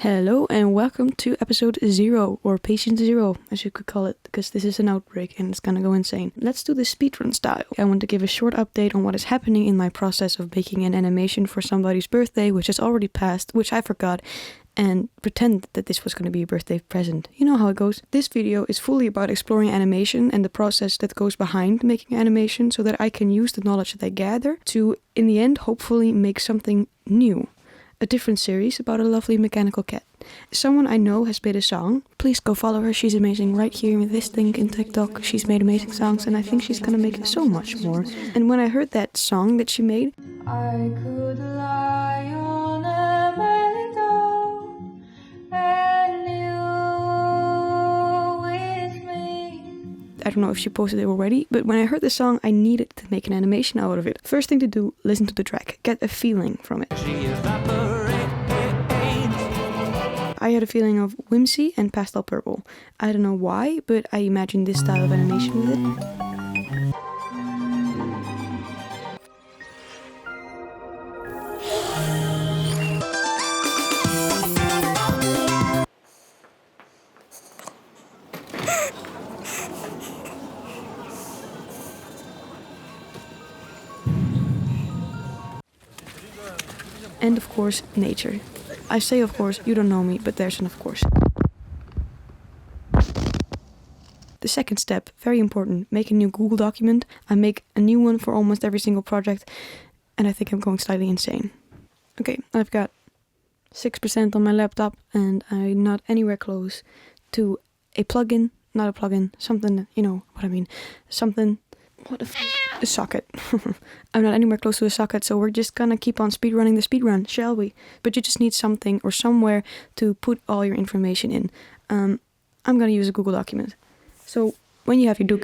Hello and welcome to episode 0, or patient 0 as you could call it, because this is an outbreak and it's gonna go insane. Let's do this speedrun style. I want to give a short update on what is happening in my process of making an animation for somebody's birthday, which has already passed, which I forgot, and pretend that this was going to be a birthday present. You know how it goes. This video is fully about exploring animation and the process that goes behind making animation so that I can use the knowledge that I gather to, in the end, hopefully make something new. A different series about a lovely mechanical cat. Someone I know has made a song. Please go follow her, she's amazing. Right here with this link in TikTok. She's made amazing songs and I think she's gonna make so much more. And when I heard that song that she made, I could lie on a meadow and you with me. I don't know if she posted it already, but when I heard the song, I needed to make an animation out of it. First thing to do, listen to the track, get a feeling from it. I had a feeling of whimsy and pastel purple. I don't know why, but I imagined this style of animation with it. And of course, nature. I say of course, you don't know me, but there's an of course. The second step, very important, make a new Google document. I make a new one for almost every single project, and I think I'm going slightly insane. Okay, I've got 6% on my laptop, and I'm not anywhere close to a plugin, not a plugin, something, you know what I mean, something. What the a socket. I'm not anywhere close to a socket, so we're just gonna keep on speedrunning the speedrun, shall we? But you just need something or somewhere to put all your information in. I'm gonna use a Google document. So when you have your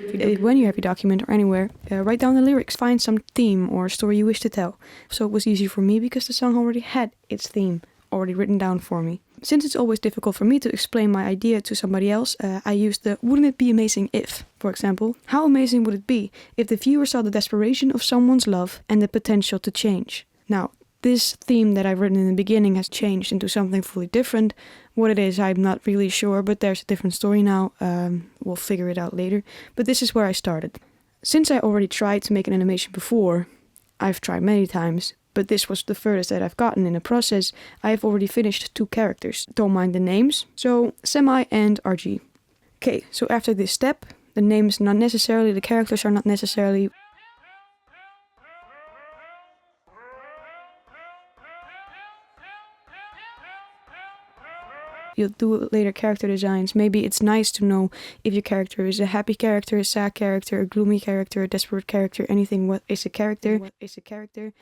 document or anywhere, write down the lyrics, find some theme or story you wish to tell. So it was easy for me because the song already had its theme already written down for me. Since it's always difficult for me to explain my idea to somebody else, I used the "wouldn't it be amazing if," for example. How amazing would it be if the viewer saw the desperation of someone's love and the potential to change? Now, this theme that I've written in the beginning has changed into something fully different. What it is, I'm not really sure, but there's a different story now. We'll figure it out later. But this is where I started. Since I already tried to make an animation before, I've tried many times, but this was the furthest that I've gotten in the process. I have already finished 2 characters. Don't mind the names. So, Semi and RG. Okay, so after this step, the names not necessarily, the characters are not necessarily. You'll do later character designs. Maybe it's nice to know if your character is a happy character, a sad character, a gloomy character, a desperate character, anything. What is a character?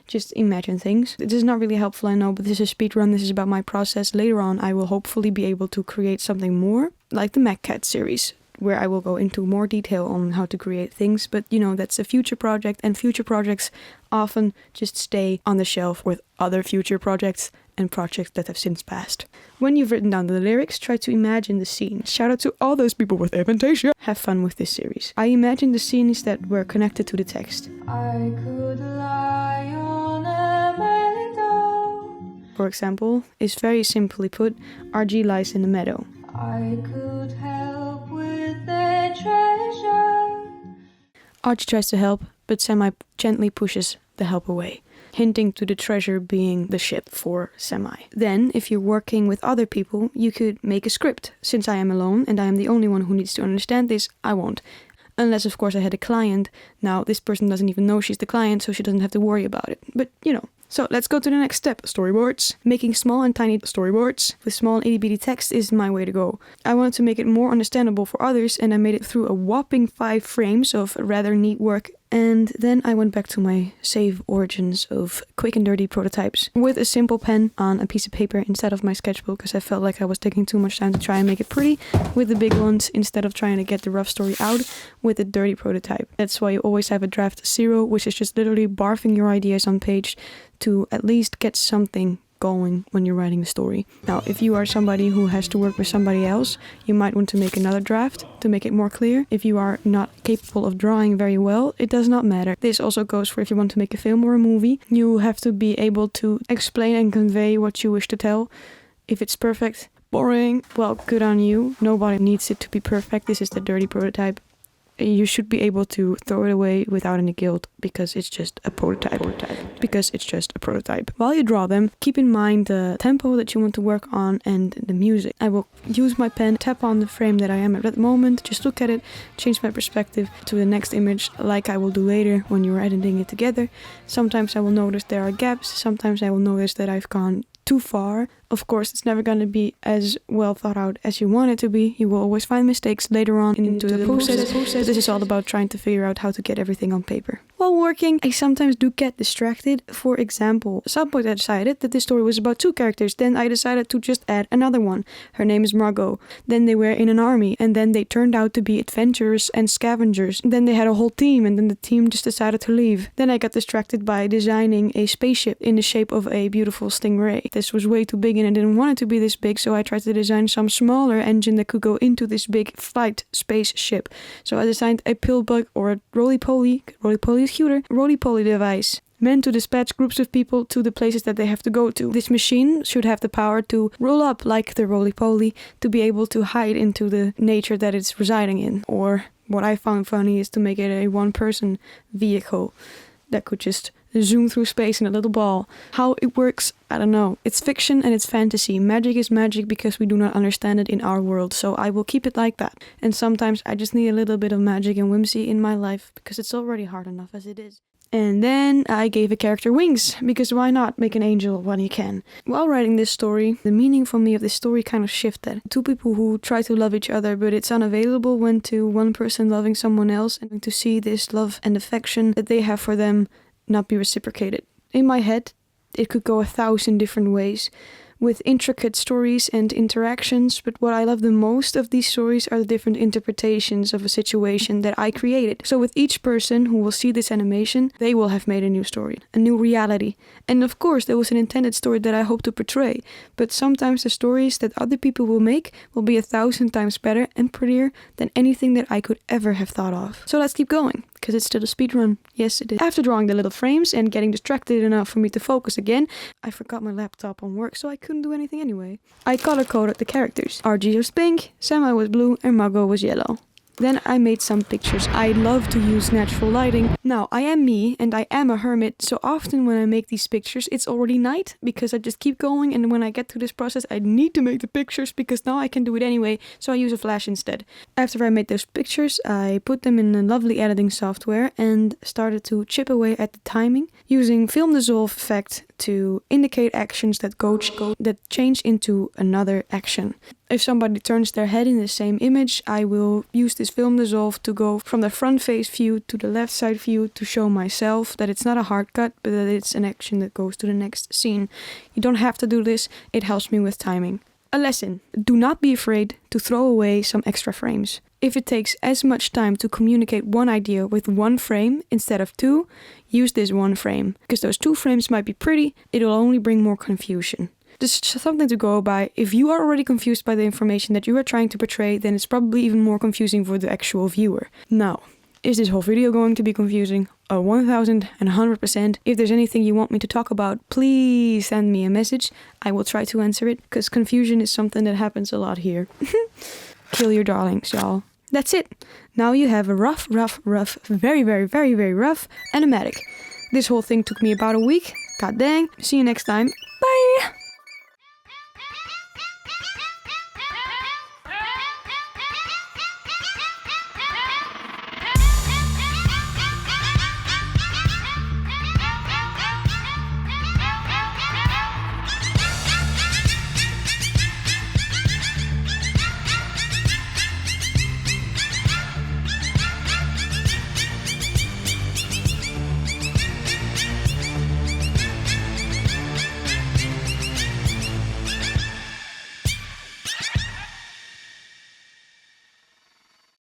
Just imagine things. This is not really helpful, I know, but this is a speedrun. This is about my process. Later on, I will hopefully be able to create something more, like the Mac Cat series, where I will go into more detail on how to create things. But, you know, that's a future project, and future projects often just stay on the shelf with other future projects and projects that have since passed. When you've written down the lyrics, try to imagine the scene. Shout out to all those people with Avantasia. Have fun with this series. I imagine the scenes that were connected to the text. I could lie on a meadow. For example, is very simply put, RG lies in the meadow. I could help with the treasure. RG tries to help, but Semi gently pushes the help away, hinting to the treasure being the ship for Semi. Then, if you're working with other people, you could make a script. Since I am alone and I am the only one who needs to understand this, I won't. Unless, of course, I had a client. Now, this person doesn't even know she's the client, so she doesn't have to worry about it. But, you know. So, let's go to the next step, storyboards. Making small and tiny storyboards with small and itty bitty text is my way to go. I wanted to make it more understandable for others, and I made it through a whopping 5 frames of rather neat work. And then I went back to my save origins of quick and dirty prototypes with a simple pen on a piece of paper instead of my sketchbook, because I felt like I was taking too much time to try and make it pretty with the big ones instead of trying to get the rough story out with a dirty prototype. That's why you always have a draft 0, which is just literally barfing your ideas on page to at least get something going when you're writing a story. Now, if you are somebody who has to work with somebody else, you might want to make another draft to make it more clear. If you are not capable of drawing very well, it does not matter. This also goes for if you want to make a film or a movie. You have to be able to explain and convey what you wish to tell If it's perfect, boring, well, good on you. Nobody needs it to be perfect. This is the dirty prototype. You should be able to throw it away without any guilt because it's just a prototype. Because it's just a prototype. While you draw them, keep in mind the tempo that you want to work on and the music. I will use my pen, tap on the frame that I am at that moment, just look at it, change my perspective to the next image like I will do later when you're editing it together. Sometimes I will notice there are gaps, sometimes I will notice that I've gone too far. Of course, it's never going to be as well thought out as you want it to be. You will always find mistakes later on into the process. But this is all about trying to figure out how to get everything on paper. While working, I sometimes do get distracted. For example, at some point I decided that this story was about 2 characters. Then I decided to just add another one. Her name is Margot. Then they were in an army, and then they turned out to be adventurers and scavengers. Then they had a whole team, and then the team just decided to leave. Then I got distracted by designing a spaceship in the shape of a beautiful stingray. This was way too big and I didn't want it to be this big, so I tried to design some smaller engine that could go into this big flight spaceship. So I designed a pill bug or a roly-poly is cuter, roly-poly device meant to dispatch groups of people to the places that they have to go to. This machine should have the power to roll up like the roly-poly to be able to hide into the nature that it's residing in. Or what I found funny is to make it a one-person vehicle that could just zoom through space in a little ball. How it works, I don't know. It's fiction and it's fantasy. Magic is magic because we do not understand it in our world, so I will keep it like that. And sometimes I just need a little bit of magic and whimsy in my life because it's already hard enough as it is. And then I gave a character wings, because why not make an angel when you can? While writing this story, the meaning for me of this story kind of shifted. 2 people who try to love each other, but it's unavailable when to one person loving someone else and to see this love and affection that they have for them not be reciprocated. In my head, it could go 1,000 different ways, with intricate stories and interactions, but what I love the most of these stories are the different interpretations of a situation that I created. So with each person who will see this animation, they will have made a new story, a new reality. And of course, there was an intended story that I hope to portray, but sometimes the stories that other people will make will be 1,000 times better and prettier than anything that I could ever have thought of. So let's keep going, because it's still a speedrun. Yes, it is. After drawing the little frames and getting distracted enough for me to focus again, I forgot my laptop on work, so I couldn't do anything anyway. I color-coded the characters. RG was pink, Samuel was blue, and Margot was yellow. Then I made some pictures. I love to use natural lighting. Now, I am me, and I am a hermit, so often when I make these pictures, it's already night, because I just keep going, and when I get to this process, I need to make the pictures, because now I can do it anyway, so I use a flash instead. After I made those pictures, I put them in a lovely editing software, and started to chip away at the timing, using film dissolve effect to indicate actions that change into another action. If somebody turns their head in the same image, I will use this film dissolve to go from the front face view to the left side view to show myself that it's not a hard cut, but that it's an action that goes to the next scene. You don't have to do this, it helps me with timing. A lesson: do not be afraid to throw away some extra frames. If it takes as much time to communicate one idea with 1 frame instead of 2, use this 1 frame, because those 2 frames might be pretty, it'll only bring more confusion. Just something to go by. If you are already confused by the information that you are trying to portray, then it's probably even more confusing for the actual viewer. Now, is this whole video going to be confusing? 1,100%. If there's anything you want me to talk about, please send me a message. I will try to answer it, because confusion is something that happens a lot here. Kill your darlings, y'all. That's it. Now you have a rough, very, very, very, very rough animatic. This whole thing took me about a week. God dang. See you next time. Bye!